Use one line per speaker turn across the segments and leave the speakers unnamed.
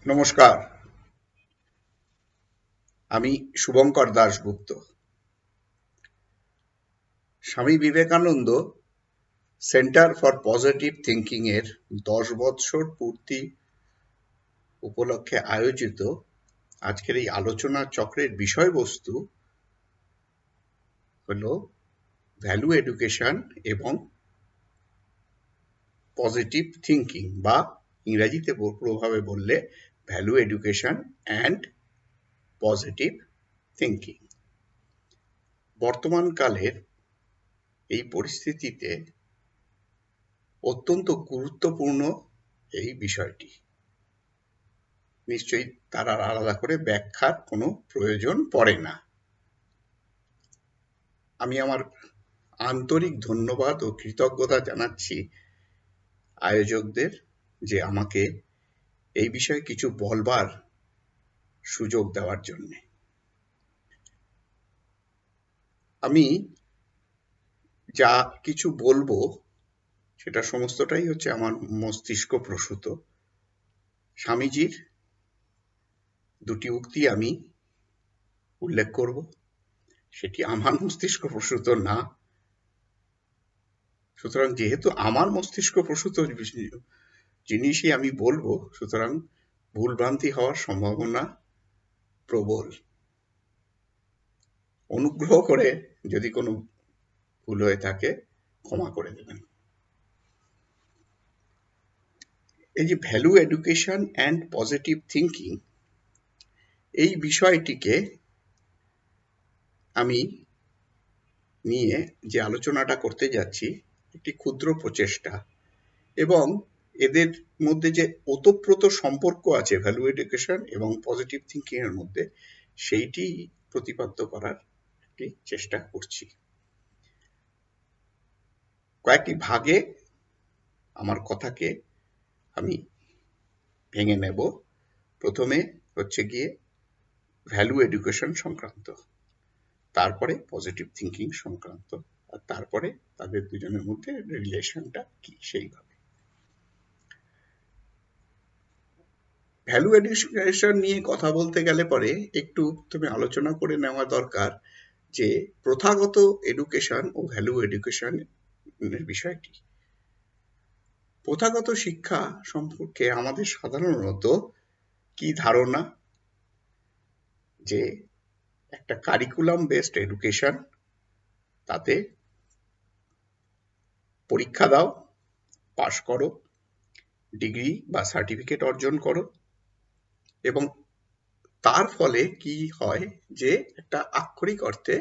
নমস্কার, আমি Shubhankar Dasgupta. Swami Vivekananda centre for positive thinking এর 10 বৎসর পূর্তি উপলক্ষে আয়োজিত আজকের এই আলোচনা চক্রের বিষয়বস্তু হলো ভ্যালু এডুকেশন এবং পজিটিভ থিঙ্কিং, বা ইংরেজিতে পুরোভাবে বললে value education and positive thinking. বর্তমান কালের এই পরিস্থিতিতে অত্যন্ত গুরুত্বপূর্ণ এই বিষয়টি। নিশ্চয়ই তার আর আলাদা করে ব্যাখ্যার কোনো প্রয়োজন পড়ে না। আমি আমার আন্তরিক ধন্যবাদ ও কৃতজ্ঞতা জানাচ্ছি আয়োজকদের যে আমাকে এই বিষয়ে কিছু বলবার সুযোগ দেওয়ার জন্য। আমি যা কিছু বলবো সেটা সমস্তটাই হচ্ছে আমার মস্তিষ্ক প্রসূত। স্বামীজির দুটি উক্তি আমি উল্লেখ করব, সেটি আমার মস্তিষ্ক প্রসূত না। সুতরাং যেহেতু আমার মস্তিষ্ক প্রসূত জিনিসই আমি বলবো, সুতরাং ভুলভ্রান্তি হওয়ার সম্ভাবনা প্রবল। অনুগ্রহ করে যদি কোনো ভুল হয়ে থাকে ক্ষমা করে দেবেন। এই যে value education and positive thinking, এই বিষয়টিকে আমি নিয়ে যে আলোচনাটা করতে যাচ্ছি একটি ক্ষুদ্র প্রচেষ্টা, এবং এদের মধ্যে যে ওতপ্রোত সম্পর্ক আছে ভ্যালু এডুকেশন এবং পজিটিভ থিঙ্কিং এর মধ্যে, সেইটি প্রতিপাদ্য করার একটি চেষ্টা করছি। কয়েকটি ভাগে আমার কথাকে আমি ভেঙে নেব। প্রথমে হচ্ছে গিয়ে ভ্যালু এডুকেশন সংক্রান্ত, তারপরে পজিটিভ থিঙ্কিং সংক্রান্ত, আর তারপরে তাদের দুজনের মধ্যে রিলেশনটা কি সেইভাবে। ভ্যালু এডুকেশন নিয়ে কথা বলতে গেলে পরে একটু তুমি আলোচনা করে নেওয়া দরকার যে প্রথাগত এডুকেশন ও ভ্যালু এডুকেশন এর বিষয়টি। প্রথাগত শিক্ষা সম্পর্কে আমাদের সাধারণত কি ধারণা, যে একটা কারিকুলাম বেসড এডুকেশন, তাতে পরীক্ষা দাও, পাশ করো, ডিগ্রি বা সার্টিফিকেট অর্জন করো, এবং তার ফলে কি হয় যে একটা আক্ষরিক অর্থে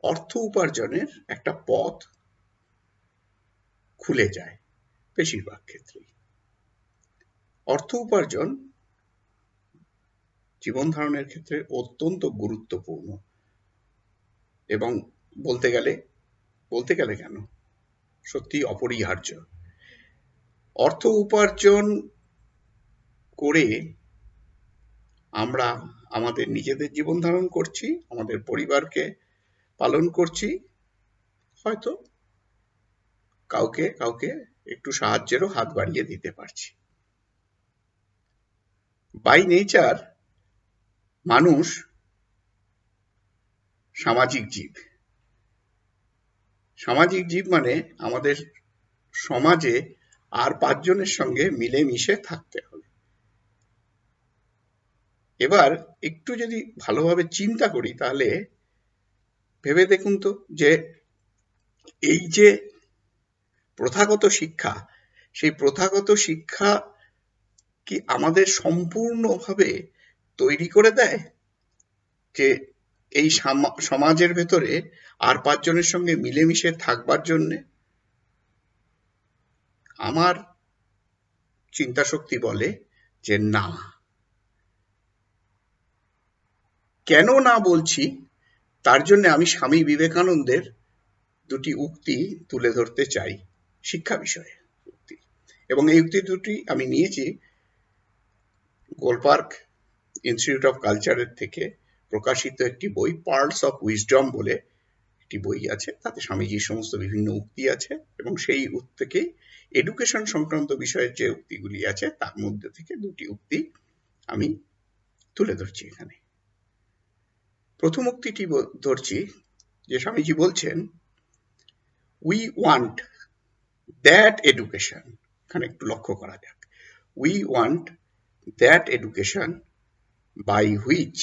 অর্থ উপার্জনের একটা পথ খুলে যায়। বেশিরভাগ ক্ষেত্রেই অর্থ উপার্জন জীবন ধারণের ক্ষেত্রে অত্যন্ত গুরুত্বপূর্ণ, এবং বলতে গেলে কেন সত্যি অপরিহার্য। অর্থ উপার্জন করে আমরা আমাদের নিজেদের জীবন ধারণ করছি, আমাদের পরিবারকে পালন করছি, হয়তো কাউকে একটু সাহায্যেরও হাত বাড়িয়ে দিতে পারছি। বাই নেচার মানুষ সামাজিক জীব। সামাজিক জীব মানে আমাদের সমাজে আর 5 জনের সঙ্গে মিলেমিশে থাকতে হবে। এবার একটু যদি ভালোভাবে চিন্তা করি তাহলে ভেবে দেখুন তো, যে এই যে প্রথাগত শিক্ষা, সেই প্রথাগত শিক্ষা কি আমাদের সম্পূর্ণভাবে তৈরি করে দেয় যে এই সমাজের ভেতরে আর 5 জনের সঙ্গে মিলেমিশে থাকবার জন্যে? আমার চিন্তা শক্তি বলে যে না। কেন না বলছি, তার জন্য আমি স্বামী বিবেকানন্দের দুটি উক্তি তুলে ধরতে চাই শিক্ষা বিষয়ে উক্তি, এবং এই উক্তি দুটি আমি নিয়েছি গোলপার্ক ইনস্টিটিউট অফ কালচারের থেকে প্রকাশিত একটি বই, পার্লস অফ উইজডম বলে একটি বই আছে, তাতে স্বামীজির সমস্ত বিভিন্ন উক্তি আছে, এবং সেই উক্তি থেকে এডুকেশন সংক্রান্ত বিষয়ের যে উক্তিগুলি আছে তার মধ্যে থেকে দুটি উক্তি আমি তুলে ধরছি এখানে। প্রথম উক্তিটি ধরছি, যে স্বামীজি বলছেন, উই ওয়ান্ট দ্যাট এডুকেশন, এখানে একটু লক্ষ্য করা যাক, we want that education by which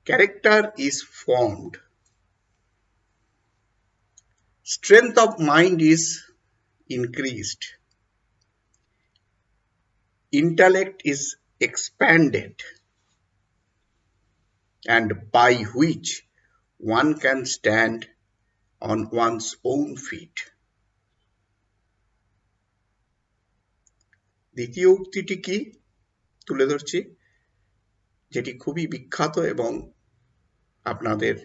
character is formed, strength of mind is increased, intellect is expanded, and by which one can stand on one's own feet. দ্বিতীয় উক্তিটি কি তুলে ধরছি, যেটি খুবই বিখ্যাত এবং আপনাদের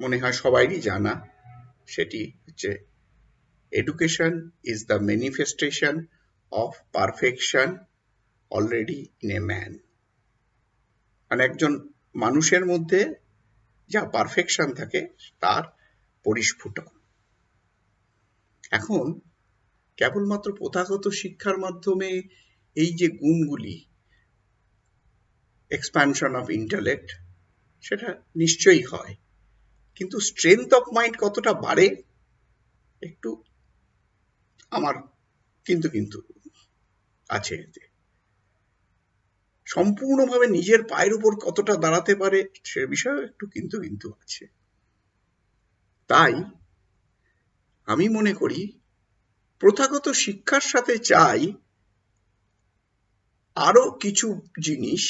মনে হয় সবাইরই জানা, সেটি হচ্ছে, education is the manifestation of perfection already in a man. মানে একজন মানুষের মধ্যে যা পারফেকশন থাকে তার পরিস্ফুটন। এখন কেবলমাত্র প্রথাগত শিক্ষার মাধ্যমে এই যে গুণগুলি, এক্সপ্যানশন অফ ইন্টেলেক্ট, সেটা নিশ্চয়ই হয়, কিন্তু স্ট্রেংথ অফ মাইন্ড কতটা বাড়ে একটু আমার কিন্তু কিন্তু আছে এতে। সম্পূর্ণভাবে নিজের পায়ের উপর কতটা দাঁড়াতে পারে সে বিষয়ে একটু কিন্তু কিন্তু আছে। তাই আমি মনে করি প্রথাগত শিক্ষার সাথে চাই আরো কিছু জিনিস,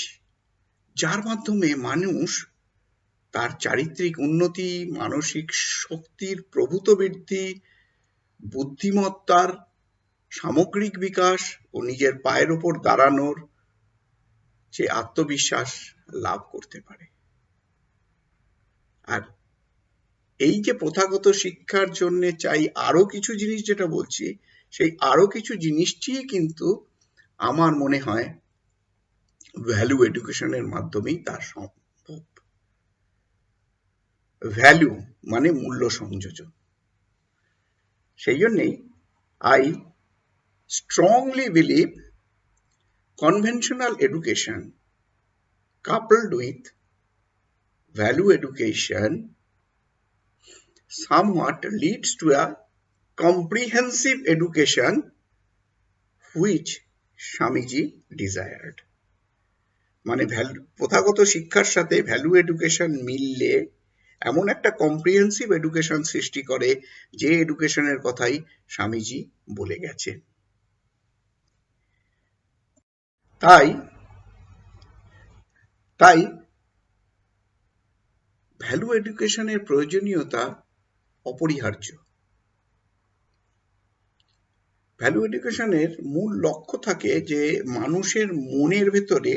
যার মাধ্যমে মানুষ তার চারিত্রিক উন্নতি, মানসিক শক্তির প্রভূত বৃদ্ধি, বুদ্ধিমত্তার সামগ্রিক বিকাশ ও নিজের পায়ের উপর দাঁড়ানোর যে আত্মবিশ্বাস লাভ করতে পারে। আর এই যে প্রথাগত শিক্ষার জন্য চাই আরো কিছু জিনিস, যেটা বলছি, সেই আরো কিছু জিনিসটি কিন্তু আমার মনে হয় ভ্যালু এডুকেশনের মাধ্যমেই তার সম্ভব। ভ্যালু মানে মূল্য সংযোজন। সেই জন্যেই I strongly believe conventional education coupled with value education somewhat leads to a comprehensive education which Swamiji desired. মানে প্রথাগত শিক্ষার সাথে ভ্যালু এডুকেশন মিললে এমন একটা কম্প্রিহেন্সিভ এডুকেশন সৃষ্টি করে, যে এডুকেশনের কথাই স্বামীজি বলে গেছেন। তাই ভ্যালু এডুকেশনের প্রয়োজনীয়তা অপরিহার্য। ভ্যালু এডুকেশনের মূল লক্ষ্য থাকে যে মানুষের মনের ভেতরে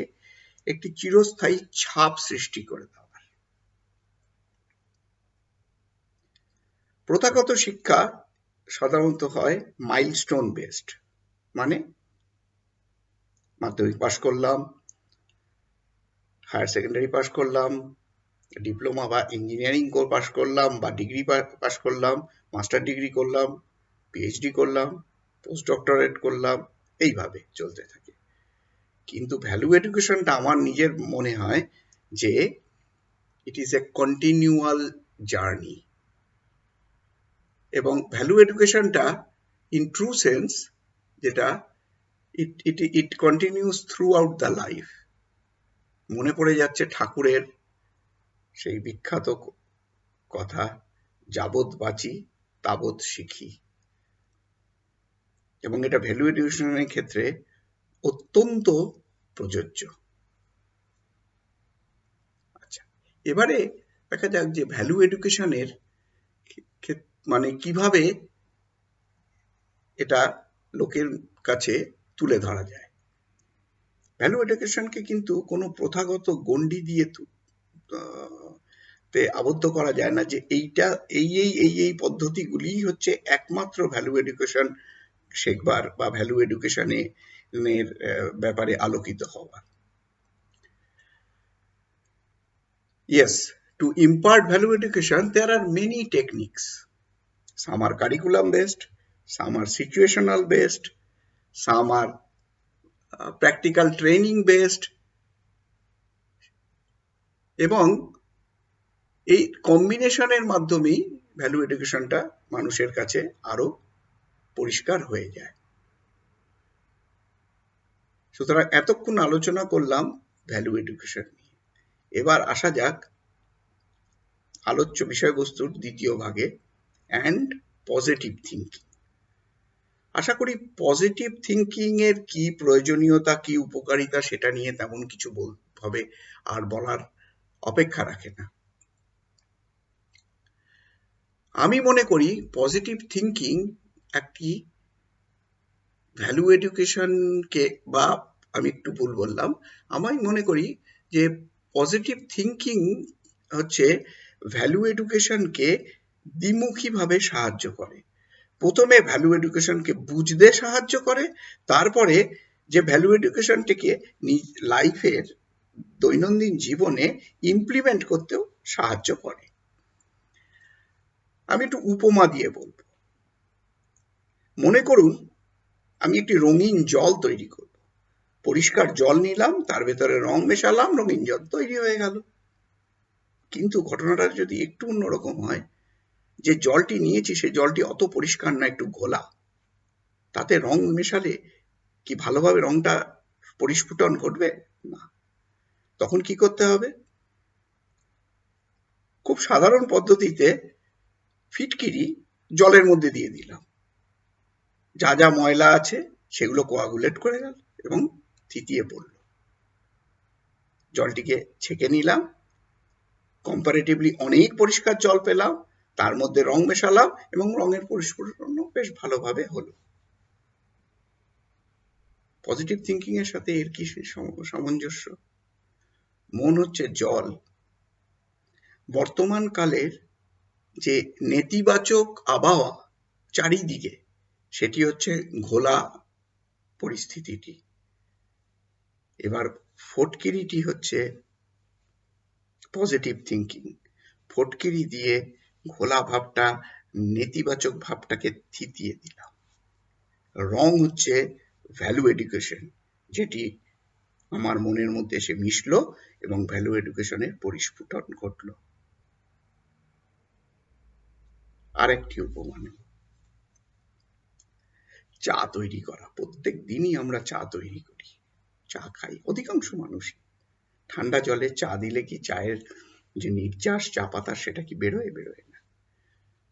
একটি চিরস্থায়ী ছাপ সৃষ্টি করে দেওয়ার। প্রথাগত শিক্ষা সাধারণত হয় মাইলস্টোন বেসড, মানে মাধ্যমিক পাশ করলাম, হায়ার সেকেন্ডারি পাশ করলাম, ডিপ্লোমা বা ইঞ্জিনিয়ারিং পাশ করলাম, বা ডিগ্রি পাশ করলাম, মাস্টার ডিগ্রি করলাম, পিএইচডি করলাম, পোস্ট ডক্টরেট করলাম, এইভাবে চলতে থাকে। কিন্তু ভ্যালু এডুকেশনটা আমার নিজের মনে হয় যে it is a continual journey, এবং ভ্যালু এডুকেশনটা ইন ট্রু সেন্স যেটা it continues throughout the life. মনে পড়ে যাচ্ছে ঠাকুরের সেই বিখ্যাত কথা, যাবৎ বাঁচি তাবৎ শিখি, এবং এটা ভ্যালু এডুকেশনের ক্ষেত্রে অত্যন্ত প্রযোজ্য। আচ্ছা, এবারে দেখা যাক যে ভ্যালু এডুকেশনের মানে কিভাবে এটা লোকের কাছে তুলে ধরা যায়। ভ্যালু এডুকেশনকে কিন্তু কোনো প্রথাগত গণ্ডি দিয়ে আবদ্ধ করা যায় না যে এইটা এই পদ্ধতিগুলি হচ্ছে একমাত্র ভ্যালু এডুকেশন শেখবার বা ভ্যালু এডুকেশনের ব্যাপারে আলোকিত হওয়া। Yes, to impart value education, there are many techniques. Some are curriculum based, some are situational based, some are practical training based, এবং এই কম্বিনেশনের মাধ্যমেই ভ্যালু এডুকেশনটা মানুষের কাছে আরো পরিষ্কার হয়ে যায়। সুতরাং এতক্ষণ আলোচনা করলাম ভ্যালু এডুকেশন নিয়ে। এবার আসা যাক আলোচ্য বিষয়বস্তুর দ্বিতীয় ভাগে, অ্যান্ড পজিটিভ থিঙ্কিং। আশা করি পজিটিভ থিঙ্কিং এর কি প্রয়োজনীয়তা, কি উপকারিতা, সেটা নিয়ে তেমন কিছু হবে আর বলার অপেক্ষা রাখে না। আমি মনে করি পজিটিভ থিঙ্কিং একটি ভ্যালু এডুকেশনকে, বা আমি একটু ভুল বললাম, আমি মনে করি যে পজিটিভ থিঙ্কিং হচ্ছে ভ্যালু এডুকেশনকে দ্বিমুখীভাবে সাহায্য করে। প্রথমে ভ্যালু এডুকেশনকে বুঝতে সাহায্য করে, তারপরে যে ভ্যালু এডুকেশনটিকে লাইফের দৈনন্দিন জীবনে ইমপ্লিমেন্ট করতেও সাহায্য করে। আমি একটু উপমা দিয়ে বলবো। মনে করুন আমি একটি রঙিন জল তৈরি করব। পরিষ্কার জল নিলাম, তার ভেতরে রং মেশালাম, রঙিন জল তৈরি হয়ে গেল। কিন্তু ঘটনাটা যদি একটু অন্যরকম হয়, যে জলটি নিয়েছি সে জলটি অত পরিষ্কার না, একটু ঘোলা, তাতে রং মেশালে কি ভালোভাবে রংটা পরিস্ফুটন ঘটবে? না। তখন কি করতে হবে? খুব সাধারণ পদ্ধতিতে ফিটকিরি জলের মধ্যে দিয়ে দিলাম, যা যা ময়লা আছে সেগুলো কোয়াগুলেট করে গেল এবং থিতিয়ে পড়ল। জলটিকে ছেঁকে নিলাম, কম্পারেটিভলি অনেক পরিষ্কার জল পেলাম, তার মধ্যে রং মেশালাম এবং রঙের পরিস্ফুটন বেশ ভালোভাবে হলো। পজিটিভ থিঙ্কিং এর সাথে এর কি সামঞ্জস্য? মন হচ্ছে জল। বর্তমান কালের যে নেতিবাচক আবহাওয়া চারিদিকে, সেটি হচ্ছে ঘোলা পরিস্থিতিটি। এবার ফটকিরিটি হচ্ছে পজিটিভ থিঙ্কিং। ফটকিরি দিয়ে ঘোলা ভাবটা, নেতিবাচক ভাবটাকে থিতিয়ে দিলাম। রং হচ্ছে ভ্যালু এডুকেশন, যেটি আমার মনের মধ্যে এসে মিশলো এবং ভ্যালু এডুকেশনের পরিস্ফুটন ঘটল। আরেকটি উপমান, চা তৈরি করা। প্রত্যেক দিনই আমরা চা তৈরি করি, চা খাই অধিকাংশ মানুষই। ঠান্ডা জলে চা দিলে কি চায়ের যে নির্যাস চা পাতা সেটা কি বেরোয়? বেরোয় না।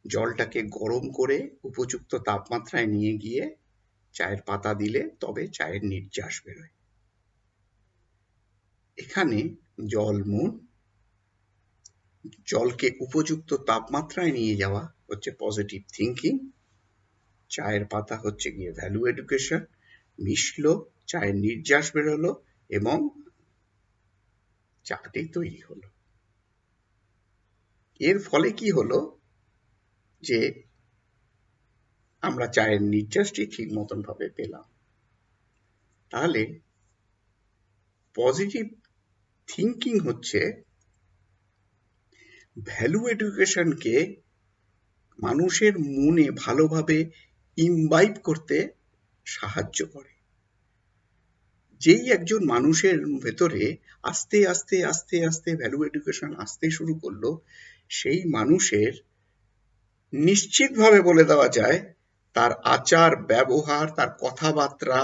জলটাকে গরম করে উপযুক্ত তাপমাত্রায় নিয়ে গিয়ে চায়ের পাতা দিলে তবে চায়ের নির্যাস বেরোয়। এখানে জল মন, জলকে উপযুক্ত তাপমাত্রায় নিয়ে যাওয়া হচ্ছে পজিটিভ থিঙ্কিং। চায়ের পাতা হচ্ছে গিয়ে ভ্যালু এডুকেশন। মিশলো, চায়ের নির্যাস বেরোলো এবং চাটি তৈরি হলো। এর ফলে কি হলো? যে আমরা চায়ের নির্যাসটি ঠিক মতন ভাবে পেলাম। তাহলে পজিটিভ থিঙ্কিং হচ্ছে ভ্যালু এডুকেশনকে মানুষের মনে ভালোভাবে ইমবাইব করতে সাহায্য করে। যেই একজন মানুষের ভেতরে আস্তে আস্তে আস্তে আস্তে ভ্যালু এডুকেশন আসতে শুরু করলো, সেই মানুষের নিশ্চিতভাবে বলে দেওয়া যায় তার আচার ব্যবহার, তার কথাবার্তা,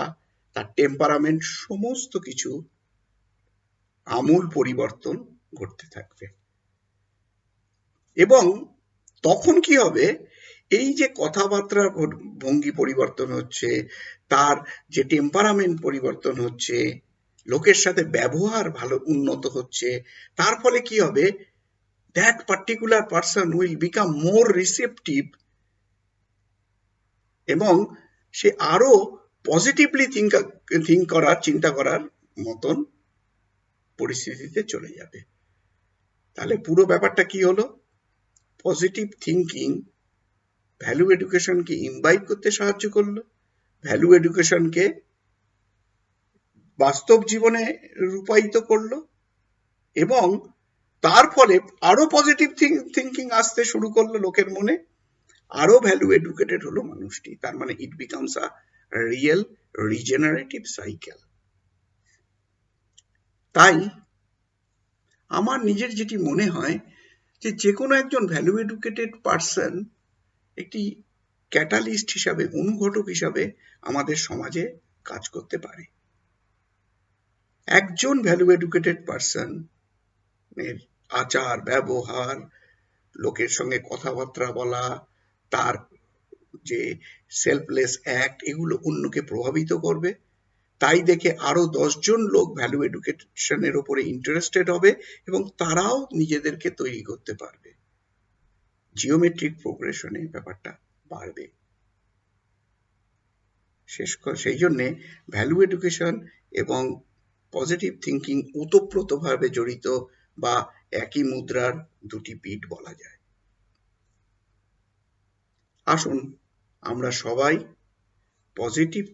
তার টেম্পারামেন্ট, সমস্ত কিছু আমূল পরিবর্তন ঘটতে থাকবে। এবং তখন কি হবে? এই যে কথাবার্তার ভঙ্গি পরিবর্তন হচ্ছে, তার যে টেম্পারামেন্ট পরিবর্তন হচ্ছে, লোকের সাথে ব্যবহার ভালো উন্নত হচ্ছে, তার ফলে কি হবে? that particular person will become more receptive এবং সে আরো পজিটিভলি থিঙ্ক করার, চিন্তা করার মতন পরিস্থিতিতে চলে যাবে। তাহলে পুরো ব্যাপারটা কি হলো? পজিটিভ থিঙ্কিং ভ্যালু এডুকেশনকে ইমবাইব করতে সাহায্য করলো, ভ্যালু এডুকেশনকে বাস্তব জীবনে রূপায়িত করলো এবং তার ফলে আরো পজিটিভ থিঙ্কিং আসতে শুরু করলো লোকের মনে, আরো ভ্যালু এডুকেটেড হলো মানুষটি। তার মানে it becomes a real regenerative cycle. তাই আমার নিজের যেটি মনে হয় যে কোনো একজন ভ্যালু এডুকেটেড পার্সন একটি ক্যাটালিস্ট হিসাবে, অনুঘটক হিসাবে আমাদের সমাজে কাজ করতে পারে। একজন ভ্যালু এডুকেটেড পার্সন এর আচার ব্যবহার, লোকের সঙ্গে কথাবার্তা বলা, তার যে সেলফলেস অ্যাক্ট, এগুলো অন্যকে প্রভাবিত করবে। তাই দেখে আরো 10 জন লোক ভ্যালু এডুকেশনের উপরে ইন্টারেস্টেড হবে এবং তারাও নিজেদেরকে তৈরি করতে পারবে। জিওমেট্রিক প্রোগ্রেশনে ব্যাপারটা বাড়বে। সেই জন্যে ভ্যালু এডুকেশন এবং পজিটিভ থিঙ্কিং ওতপ্রোতভাবে জড়িত, বা একই মুদ্রার দুটি পিঠ বলা যায়। আসুন আমরা সবাই পজিটিভ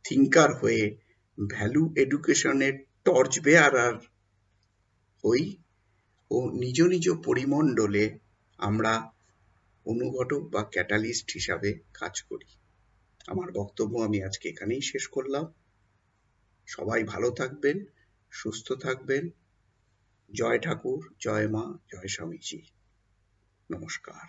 থিঙ্কার হয়ে ভ্যালু এডুকেশনের টর্চ বেয়ারার হই ও নিজ নিজ পরিমণ্ডলে আমরা অনুঘটক বা ক্যাটালিস্ট হিসাবে কাজ করি। আমার বক্তব্য আমি আজকে এখানেই শেষ করলাম। সবাই ভালো থাকবেন, সুস্থ থাকবেন। জয় ঠাকুর, জয় মা, জয় স্বামীজি। নমস্কার।